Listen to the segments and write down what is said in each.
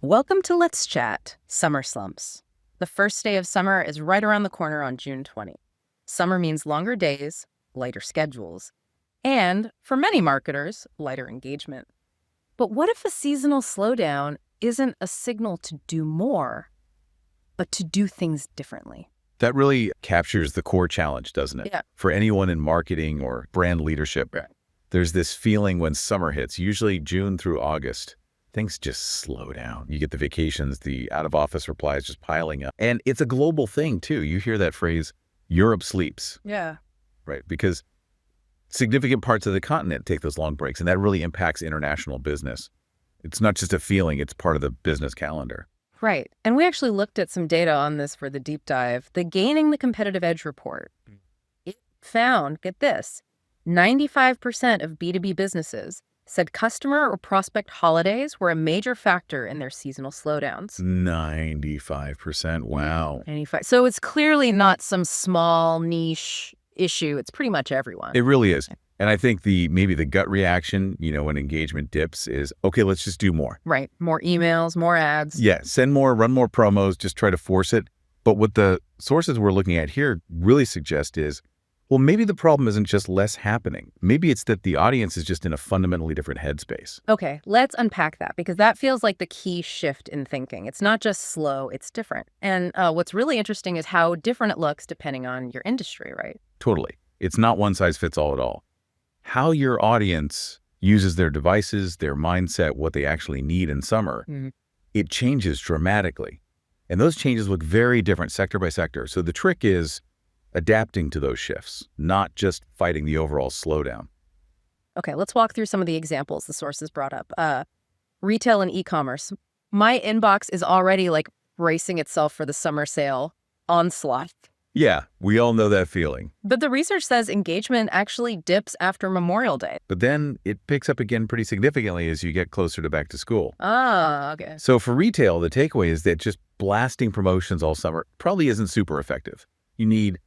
Welcome to Let's Chat, Summer Slumps. The first day of summer is right around the corner on June 20. Summer means longer days, lighter schedules, and, for many marketers, lighter engagement. But what if a seasonal slowdown isn't a signal to do more, but to do things differently? That really captures the core challenge, doesn't it? Yeah. For anyone in marketing or brand leadership, there's this feeling when summer hits, usually June through August, things just slow down. You get the vacations, the out-of-office replies just piling up. And it's a global thing, too. You hear that phrase, Europe sleeps. Yeah. Right? Because significant parts of the continent take those long breaks, and that really impacts international business. It's not just a feeling, it's part of the business calendar. Right. And we actually looked at some data on this for the deep dive. The Gaining the Competitive Edge report, it found, get this, 95% of B2B businesses said customer or prospect holidays were a major factor in their seasonal slowdowns. 95%. Wow. 95. So it's clearly not some small niche issue. It's pretty much everyone. It really is. And I think maybe the gut reaction, when engagement dips is, okay, let's just do more. Right. More emails, more ads. Yeah, send more, run more promos, just try to force it. But what the sources we're looking at here really suggest is, well, maybe the problem isn't just less happening. Maybe it's that the audience is just in a fundamentally different headspace. Okay, let's unpack that, because that feels like the key shift in thinking. It's not just slow, it's different. And what's really interesting is how different it looks depending on your industry, right? Totally. It's not one size fits all at all. How your audience uses their devices, their mindset, what they actually need in summer, it changes dramatically. And those changes look very different sector by sector. So the trick is adapting to those shifts, not just fighting the overall slowdown. Okay, let's walk through some of the examples the sources brought up. Retail and e-commerce. My inbox is already bracing itself for the summer sale onslaught. Yeah, we all know that feeling. But the research says engagement actually dips after Memorial Day. But then it picks up again pretty significantly as you get closer to back to school. Ah, okay. So for retail, the takeaway is that just blasting promotions all summer probably isn't super effective. You need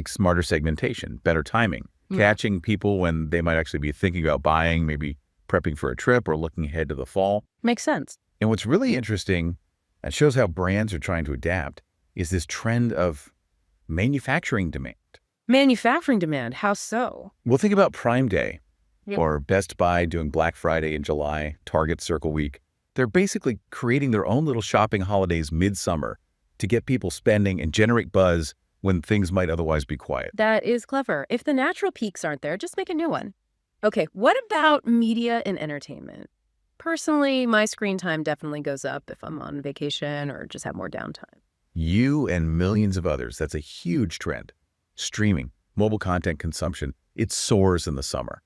smarter segmentation, better timing, catching people when they might actually be thinking about buying, maybe prepping for a trip or looking ahead to the fall. Makes sense. And what's really interesting, and shows how brands are trying to adapt, is this trend of manufacturing demand. Manufacturing demand, how so? Well, think about Prime Day or Best Buy doing Black Friday in July, Target Circle Week. They're basically creating their own little shopping holidays midsummer to get people spending and generate buzz when things might otherwise be quiet. That is clever. If the natural peaks aren't there, just make a new one. Okay, what about media and entertainment? Personally, my screen time definitely goes up if I'm on vacation or just have more downtime. You and millions of others, that's a huge trend. Streaming, mobile content consumption, it soars in the summer.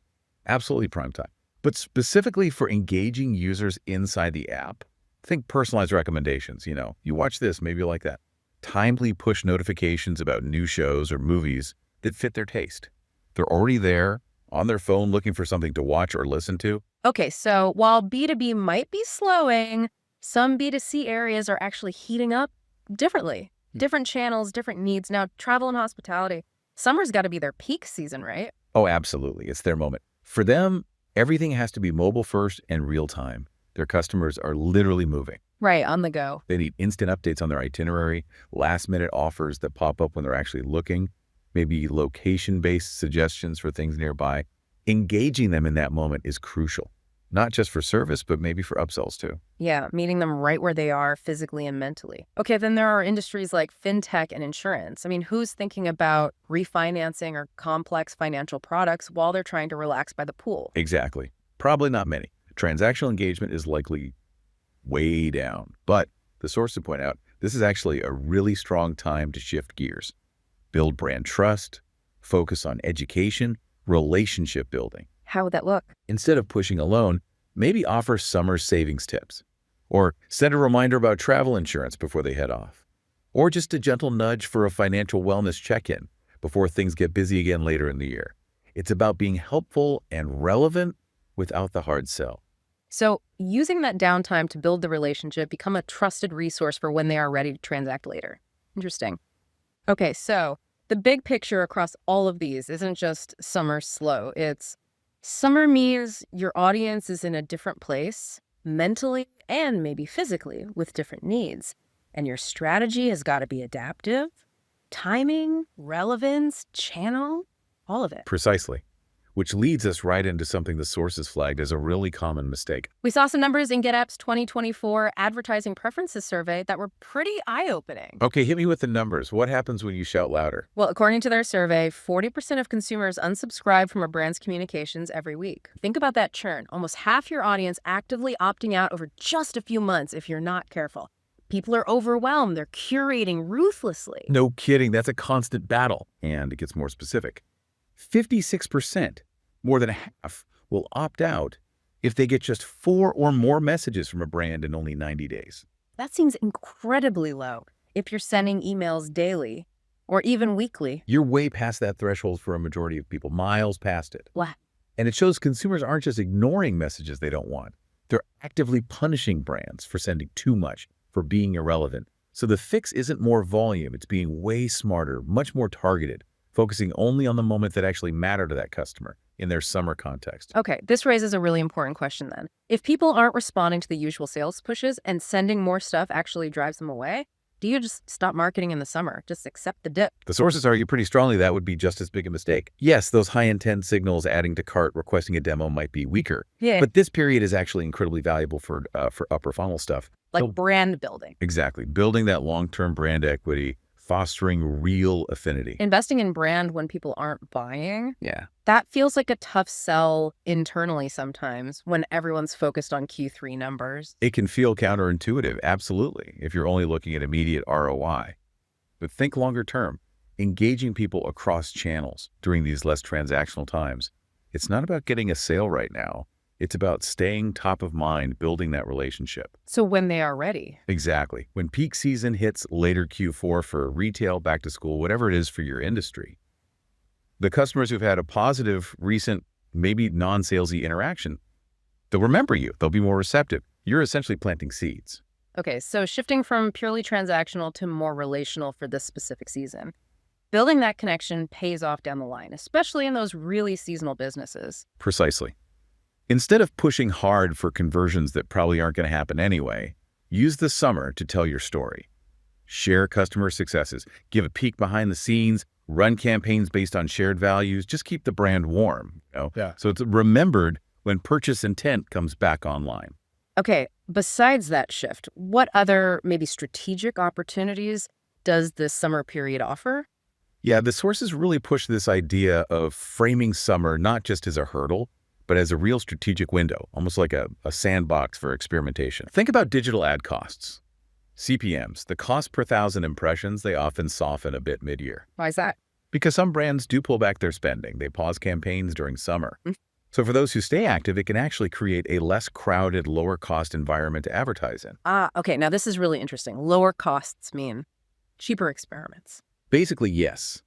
Absolutely prime time. But specifically for engaging users inside the app, think personalized recommendations. You watch this, maybe you like that. Timely push notifications about new shows or movies that fit their taste. They're already there on their phone looking for something to watch or listen to. Okay, so while B2B might be slowing, some B2C areas are actually heating up differently. Different channels, different needs. Now, travel and hospitality, summer's got to be their peak season, right? Oh, absolutely. It's their moment. For them, everything has to be mobile first and real time. Their customers are literally moving. Right, on the go. They need instant updates on their itinerary, last-minute offers that pop up when they're actually looking, maybe location-based suggestions for things nearby. Engaging them in that moment is crucial, not just for service, but maybe for upsells too. Yeah, meeting them right where they are physically and mentally. Okay, then there are industries like fintech and insurance. I mean, who's thinking about refinancing or complex financial products while they're trying to relax by the pool? Exactly. Probably not many. Transactional engagement is likely way down. But the sources point out this is actually a really strong time to shift gears, build brand trust, focus on education, relationship building. How would that look? Instead of pushing alone, maybe offer summer savings tips, or send a reminder about travel insurance before they head off, or just a gentle nudge for a financial wellness check-in before things get busy again later in the year. It's about being helpful and relevant without the hard sell. So using that downtime to build the relationship, become a trusted resource for when they are ready to transact later. Interesting. Okay, so the big picture across all of these isn't just summer slow. It's summer means your audience is in a different place mentally and maybe physically with different needs. And your strategy has got to be adaptive. Timing, relevance, channel, all of it. Precisely. Which leads us right into something the sources flagged as a really common mistake. We saw some numbers in GetApp's 2024 advertising preferences survey that were pretty eye-opening. Okay, hit me with the numbers. What happens when you shout louder? Well, according to their survey, 40% of consumers unsubscribe from a brand's communications every week. Think about that churn. Almost half your audience actively opting out over just a few months if you're not careful. People are overwhelmed. They're curating ruthlessly. No kidding, that's a constant battle. And it gets more specific. 56%, more than half, will opt out if they get just 4 or more messages from a brand in only 90 days. That seems incredibly low if you're sending emails daily or even weekly. You're way past that threshold for a majority of people, miles past it. What? And it shows consumers aren't just ignoring messages they don't want. They're actively punishing brands for sending too much, for being irrelevant. So the fix isn't more volume, it's being way smarter, much more targeted, focusing only on the moment that actually matter to that customer in their summer context. Okay, this raises a really important question then. If people aren't responding to the usual sales pushes and sending more stuff actually drives them away, do you just stop marketing in the summer? Just accept the dip? The sources argue pretty strongly that would be just as big a mistake. Yes, those high-intent signals, adding to cart, requesting a demo, might be weaker. Yeah. But this period is actually incredibly valuable for upper funnel stuff. Like brand building. Exactly. Building that long-term brand equity, fostering real affinity. Investing in brand when people aren't buying. Yeah. That feels like a tough sell internally sometimes when everyone's focused on Q3 numbers. It can feel counterintuitive, absolutely, if you're only looking at immediate ROI. But think longer term, engaging people across channels during these less transactional times. It's not about getting a sale right now. It's about staying top of mind, building that relationship. So when they are ready. Exactly. When peak season hits later Q4 for retail, back to school, whatever it is for your industry, the customers who've had a positive, recent, maybe non-salesy interaction, they'll remember you. They'll be more receptive. You're essentially planting seeds. Okay, so shifting from purely transactional to more relational for this specific season. Building that connection pays off down the line, especially in those really seasonal businesses. Precisely. Instead of pushing hard for conversions that probably aren't going to happen anyway, use the summer to tell your story. Share customer successes, give a peek behind the scenes, run campaigns based on shared values, just keep the brand warm. So it's remembered when purchase intent comes back online. Okay, besides that shift, what other maybe strategic opportunities does this summer period offer? Yeah, the sources really push this idea of framing summer not just as a hurdle, but as a real strategic window, almost like a sandbox for experimentation. Think about digital ad costs. CPMs, the cost per 1,000 impressions, they often soften a bit mid-year. Why is that? Because some brands do pull back their spending. They pause campaigns during summer. So for those who stay active, it can actually create a less crowded, lower-cost environment to advertise in. Okay, now this is really interesting. Lower costs mean cheaper experiments. Basically, yes.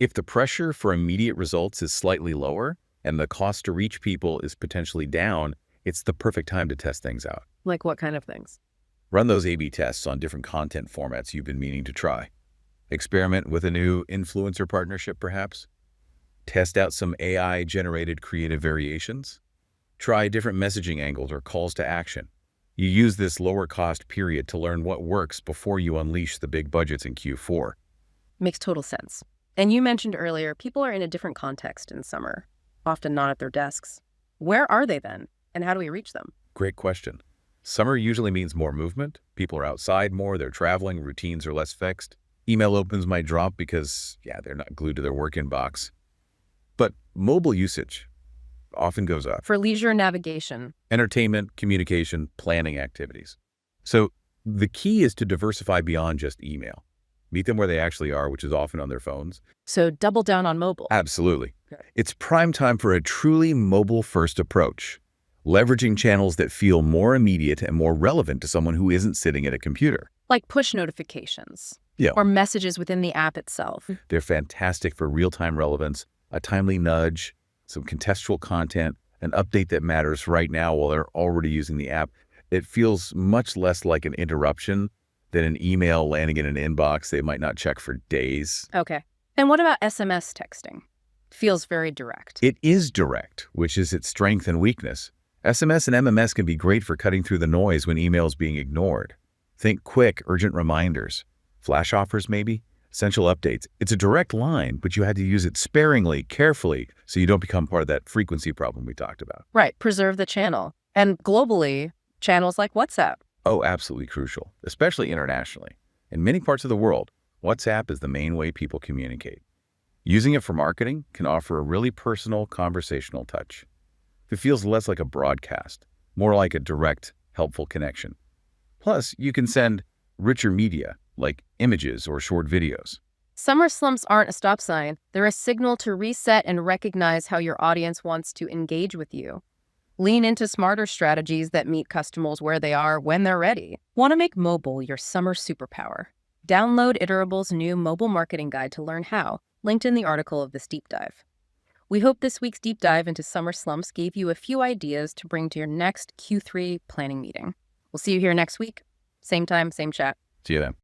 If the pressure for immediate results is slightly lower, and the cost to reach people is potentially down, it's the perfect time to test things out. Like what kind of things? Run those A/B tests on different content formats you've been meaning to try. Experiment with a new influencer partnership, perhaps. Test out some AI-generated creative variations. Try different messaging angles or calls to action. You use this lower-cost period to learn what works before you unleash the big budgets in Q4. Makes total sense. And you mentioned earlier, people are in a different context in summer. Often not at their desks. Where are they then? And how do we reach them? Great question. Summer usually means more movement. People are outside more, they're traveling, routines are less fixed. Email opens might drop because, they're not glued to their work inbox. But mobile usage often goes up. For leisure navigation. Entertainment, communication, planning activities. So the key is to diversify beyond just email. Meet them where they actually are, which is often on their phones. So double down on mobile. Absolutely. Okay. It's prime time for a truly mobile-first approach, leveraging channels that feel more immediate and more relevant to someone who isn't sitting at a computer. Like push notifications. Yeah. Or messages within the app itself. They're fantastic for real-time relevance, a timely nudge, some contextual content, an update that matters right now while they're already using the app. It feels much less like an interruption than an email landing in an inbox they might not check for days. Okay. And what about SMS texting? Feels very direct. It is direct, which is its strength and weakness. SMS and MMS can be great for cutting through the noise when emails being ignored. Think quick, urgent reminders. Flash offers maybe? Essential updates. It's a direct line, but you had to use it sparingly, carefully, so you don't become part of that frequency problem we talked about. Right, preserve the channel. And globally, channels like WhatsApp. Oh, absolutely crucial, especially internationally. In many parts of the world, WhatsApp is the main way people communicate. Using it for marketing can offer a really personal, conversational touch. It feels less like a broadcast, more like a direct, helpful connection. Plus, you can send richer media, like images or short videos. Summer slumps aren't a stop sign. They're a signal to reset and recognize how your audience wants to engage with you. Lean into smarter strategies that meet customers where they are when they're ready. Want to make mobile your summer superpower? Download Iterable's new mobile marketing guide to learn how, linked in the article of this deep dive. We hope this week's deep dive into summer slumps gave you a few ideas to bring to your next Q3 planning meeting. We'll see you here next week. Same time, same chat. See you then.